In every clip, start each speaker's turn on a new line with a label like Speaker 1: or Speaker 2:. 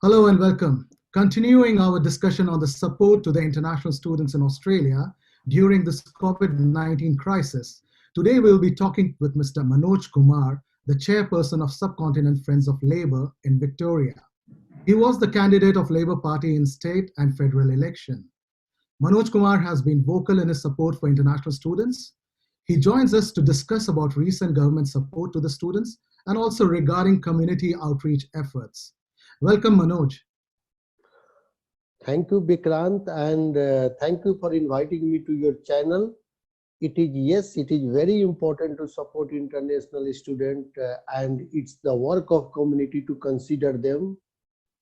Speaker 1: Hello and welcome. Continuing our discussion on the support to the international students in Australia during this COVID-19 crisis, today we'll be talking with Mr. Manoj Kumar, the chairperson of Subcontinent Friends of Labour in Victoria. He was the candidate of Labour Party in state and federal election. Manoj Kumar has been vocal in his support for international students. He joins us to discuss about recent government support to the students and also regarding community outreach efforts. Welcome, Manoj.
Speaker 2: Thank you, Vikrant, and thank you for inviting me to your channel. It is very important to support international students, and it's the work of community to consider them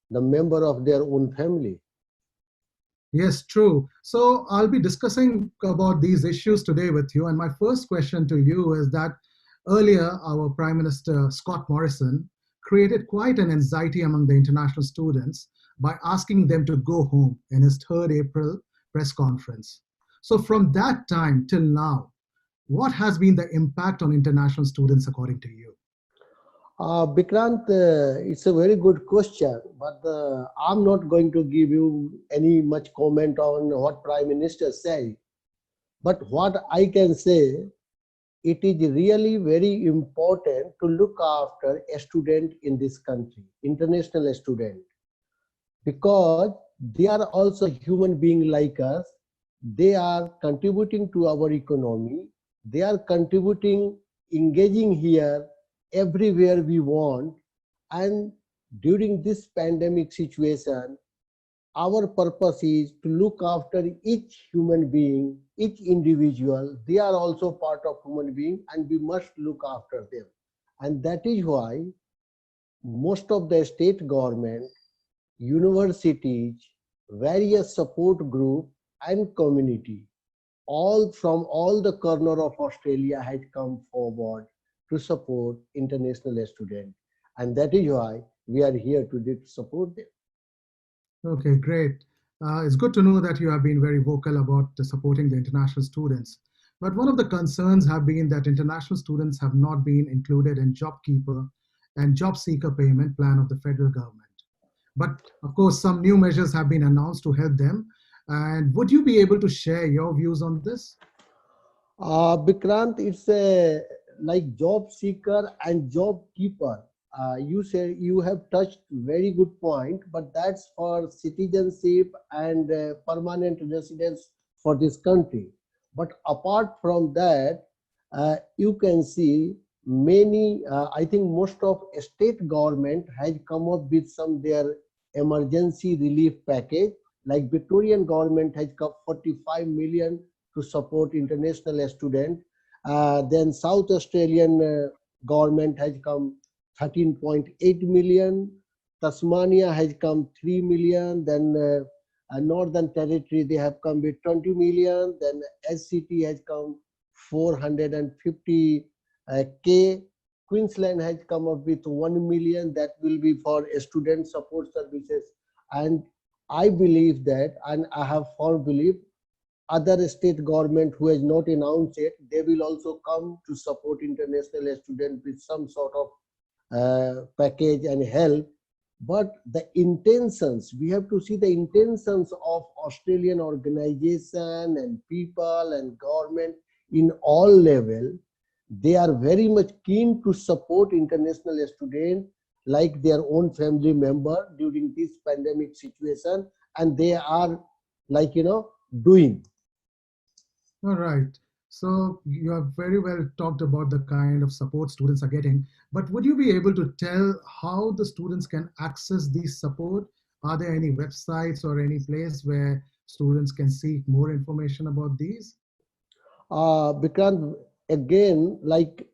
Speaker 2: the member of their own family.
Speaker 1: Yes, true. So I'll be discussing about these issues today with you. And my first question to you is that earlier, our Prime Minister Scott Morrison created quite an anxiety among the international students by asking them to go home in his 3rd April press conference. So from that time till now, what has been the impact on international students according to you?
Speaker 2: Vikrant, it's a very good question, but I'm not going to give you any much comment on what Prime Minister said. But what I can say, it is really very important to look after a student in this country, international student, because they are also human beings like us. They are contributing to our economy. They are contributing, engaging here everywhere we want. And during this pandemic situation, our purpose is to look after each human being, each individual. They are also part of human being, and we must look after them. And that is why most of the state government, universities, various support group and community, all from all the corner of Australia had come forward to support international students. And that is why we are here to support them.
Speaker 1: Okay, great. It's good to know that you have been very vocal about supporting the international students. But one of the concerns have been that international students have not been included in JobKeeper and Job Seeker payment plan of the federal government. But of course, some new measures have been announced to help them. And would you be able to share your views on this?
Speaker 2: Vikrant, it's a like job seeker and job keeper. You say you have touched very good point, but that's for citizenship and permanent residence for this country. But apart from that, you can see many. I think most of state government has come up with some their emergency relief package. Like Victorian government has got 45 million to support international student. Then South Australian government has come 13.8 million. Tasmania has come 3 million. Then Northern Territory, they have come with 20 million. Then SCT has come 450 K. Queensland has come up with 1 million that will be for student support services. And I believe that, and I have firm belief, other state government who has not announced it, they will also come to support international students with some sort of package and help. But the intentions, we have to see the intentions of Australian organization and people and government in all level. They are very much keen to support international students like their own family member during this pandemic situation, and they are like doing.
Speaker 1: All right. So you have very well talked about the kind of support students are getting, but would you be able to tell how the students can access these support? Are there any websites or any place where students can seek more information about these?
Speaker 2: Because again, like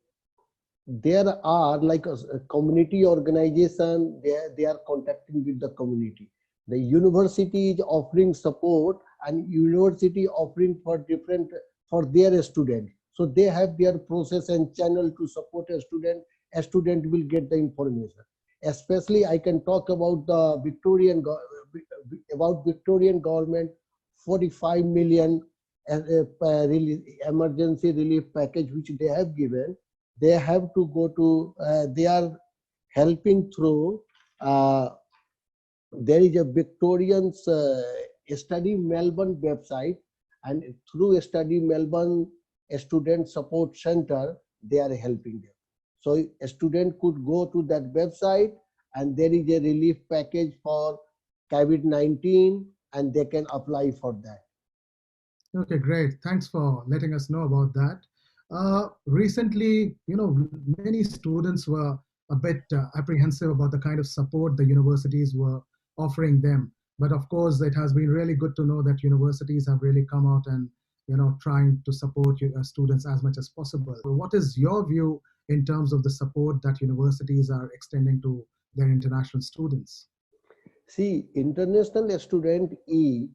Speaker 2: there are like a community organization, they are contacting with the community. The university is offering support, and university offering for different for their student. So they have their process and channel to support a student. A student will get the information. Especially I can talk about the Victorian government 45 million emergency relief package which they have given. They have to go to they are helping through uh, there is a Victorians Study Melbourne website, and through Study Melbourne Student Support Center, they are helping them. So a student could go to that website, and there is a relief package for COVID-19, and they can apply for that.
Speaker 1: Okay, great. Thanks for letting us know about that. Recently, many students were a bit apprehensive about the kind of support the universities were offering them. But of course, it has been really good to know that universities have really come out and, trying to support students as much as possible. What is your view in terms of the support that universities are extending to their international students?
Speaker 2: See, international student is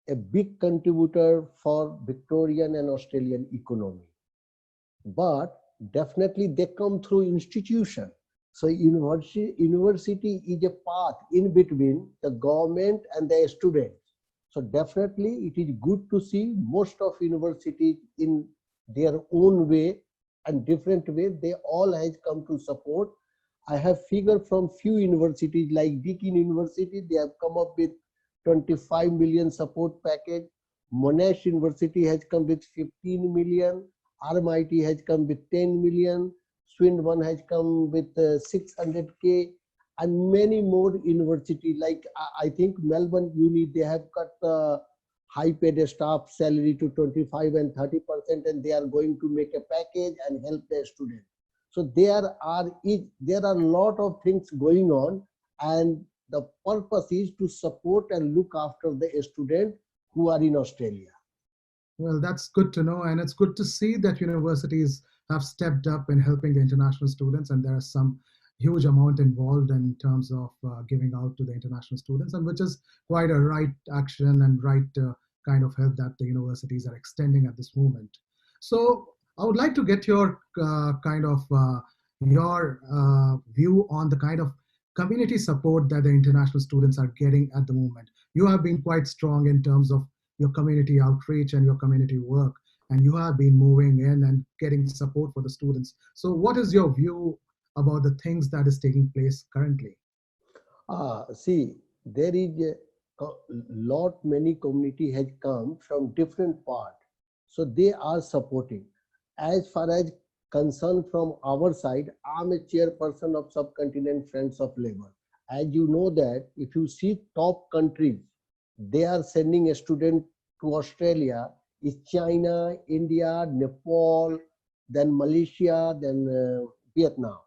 Speaker 2: a big contributor for Victorian and Australian economy. But definitely they come through institution. So university is a path in between the government and the students. So definitely it is good to see most of universities in their own way and different way, they all has come to support. I have figure from few universities like Deakin University, they have come up with 25 million support package. Monash University has come with 15 million. RMIT has come with 10 million. Swindon has come with 600K, and many more universities. Like I think Melbourne Uni, they have cut the high paid staff salary to 25 and 30%, and they are going to make a package and help their students. So there are a lot of things going on, and the purpose is to support and look after the student who are in Australia.
Speaker 1: Well, that's good to know, and it's good to see that universities have stepped up in helping the international students, and there is some huge amount involved in terms of giving out to the international students, and which is quite a right action and right kind of help that the universities are extending at this moment. So I would like to get your view on the kind of community support that the international students are getting at the moment. You have been quite strong in terms of your community outreach and your community work, and you have been moving in and getting support for the students. So what is your view about the things that is taking place currently?
Speaker 2: See, there is a lot many community has come from different part, so they are supporting. As far as concern from our side, I'm a chairperson of Subcontinent Friends of Labour. As you know that if you see top countries, they are sending a student to Australia is China, India, Nepal, then Malaysia, then Vietnam.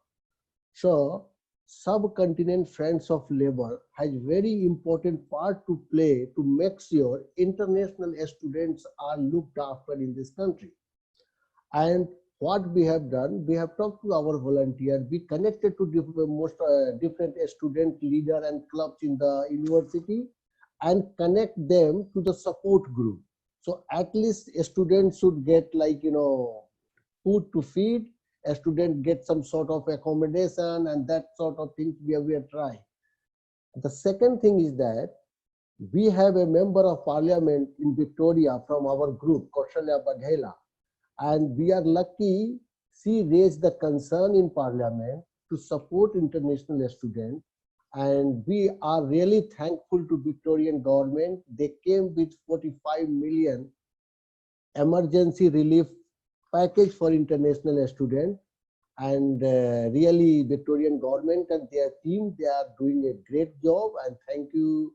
Speaker 2: So Subcontinent Friends of Labour has very important part to play to make sure international students are looked after in this country. And what we have done, we have talked to our volunteers, we connected to different student leader and clubs in the university, and connect them to the support group. So at least a student should get food to feed, a student get some sort of accommodation, and that sort of things we are trying. The second thing is that we have a member of parliament in Victoria from our group, Kaushalya Baghela, and we are lucky she raised the concern in parliament to support international students. And we are really thankful to Victorian government. They came with 45 million emergency relief package for international students. And really Victorian government and their team, they are doing a great job. And thank you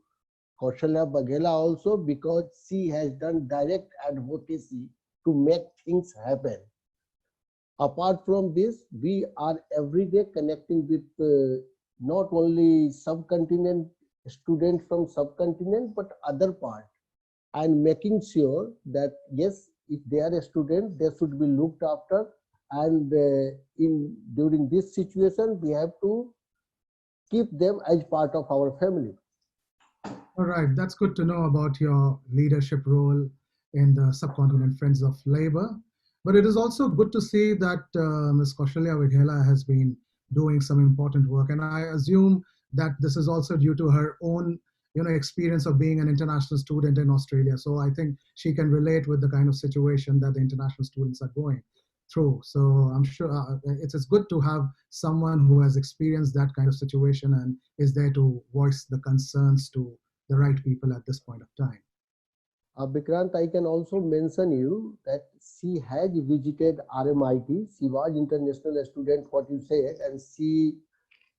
Speaker 2: Kaushalya Baghela also, because she has done direct advocacy to make things happen. Apart from this, we are every day connecting with not only subcontinent students from subcontinent, but other part, and making sure that yes, if they are a student, they should be looked after. And during this situation, we have to keep them as part of our family.
Speaker 1: All right, that's good to know about your leadership role in the Subcontinent Friends of Labour. But it is also good to see that Ms. Kaushalya Baghela has been doing some important work, and I assume that this is also due to her own experience of being an international student in Australia. So I think she can relate with the kind of situation that the international students are going. through. So I'm sure it's good to have someone who has experienced that kind of situation and is there to voice the concerns to the right people at this point of time.
Speaker 2: Vikrant, I can also mention you that she has visited RMIT. She was international student, what you said, and she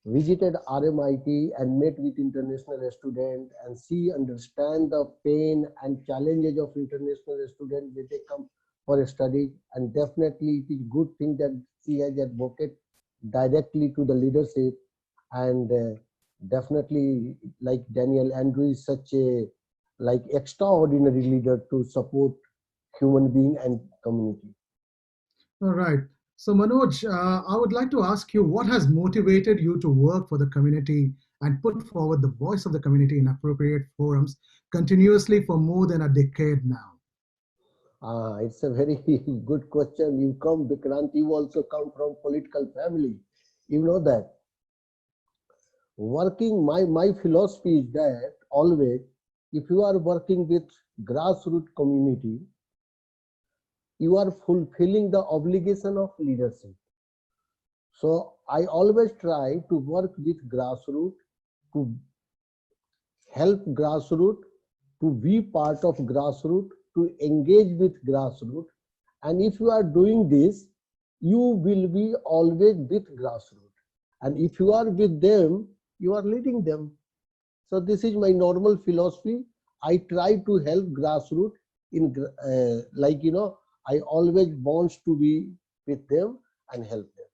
Speaker 2: visited RMIT and met with international students, and she understands the pain and challenges of international students when they come for a study. And definitely it is good thing that she has advocated directly to the leadership. And definitely, like Daniel Andrew is such a like extraordinary leader to support human being and community.
Speaker 1: All right. So Manoj, I would like to ask you, what has motivated you to work for the community and put forward the voice of the community in appropriate forums continuously for more than a decade now?
Speaker 2: It's a very good question. You come, Vikrant, you also come from political family. You know that. Working, my philosophy is that always, if you are working with grassroots community, you are fulfilling the obligation of leadership. So I always try to work with grassroots, to help grassroots, to be part of grassroots, to engage with grassroots. And if you are doing this, you will be always with grassroots. And if you are with them, you are leading them. So this is my normal philosophy. I try to help grassroots in like, you know, I always want to be with them and help them.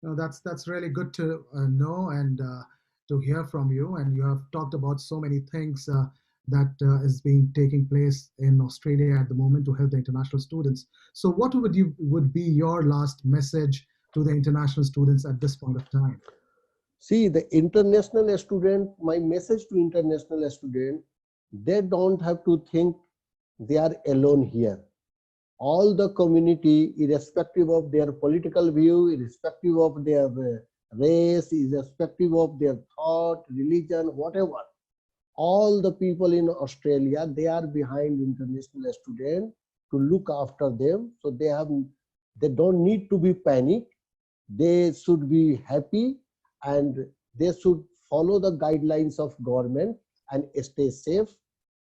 Speaker 1: No, that's really good to know and to hear from you. And you have talked about so many things that is being taking place in Australia at the moment to help the international students. So, what would be your last message to the international students at this point of time?
Speaker 2: See, the international student, my message to international student, they don't have to think they are alone here. All the community, irrespective of their political view, irrespective of their race, irrespective of their thought, religion, whatever, all the people in Australia, they are behind international students to look after them. So they don't need to be panicked. They should be happy and they should follow the guidelines of government and stay safe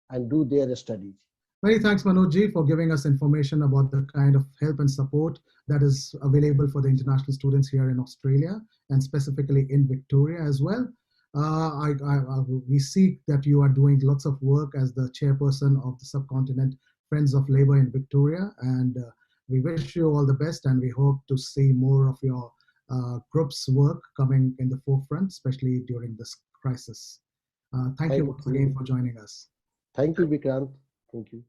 Speaker 2: and do their studies.
Speaker 1: Many thanks, Manojji, for giving us information about the kind of help and support that is available for the international students here in Australia and specifically in Victoria as well. We see that you are doing lots of work as the chairperson of the Subcontinent Friends of Labour in Victoria, and we wish you all the best, and we hope to see more of your group's work coming in the forefront, especially during this crisis. Thank you once again for joining us.
Speaker 2: Thank you, Vikrant. Thank you.